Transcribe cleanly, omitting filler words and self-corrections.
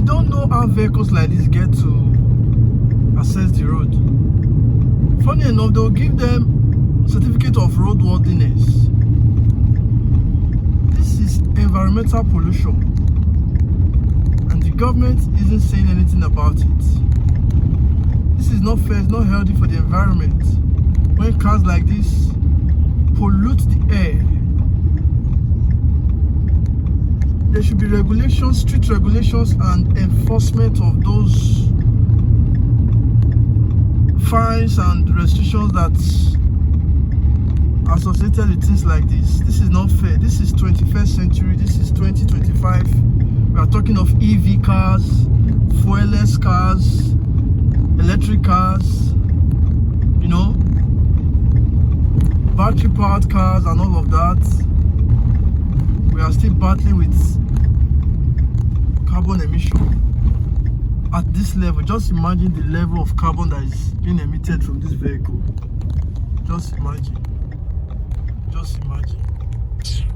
don't know how vehicles like this get to access the road. Funny enough, they'll give them certificate of roadworthiness. This is environmental pollution, and the government isn't saying anything about it. This is not fair, it's not healthy for the environment when cars like this pollute the air. There should be regulations, strict regulations, and enforcement of those fines and restrictions that are associated with things like this. This is not fair. This is 21st century. This is 2025. We are talking of EV cars, fuelless cars, electric cars, you know, battery powered cars and all of that. We are still battling with carbon emission at this level. Just imagine the level of carbon that is being emitted from this vehicle. Just imagine.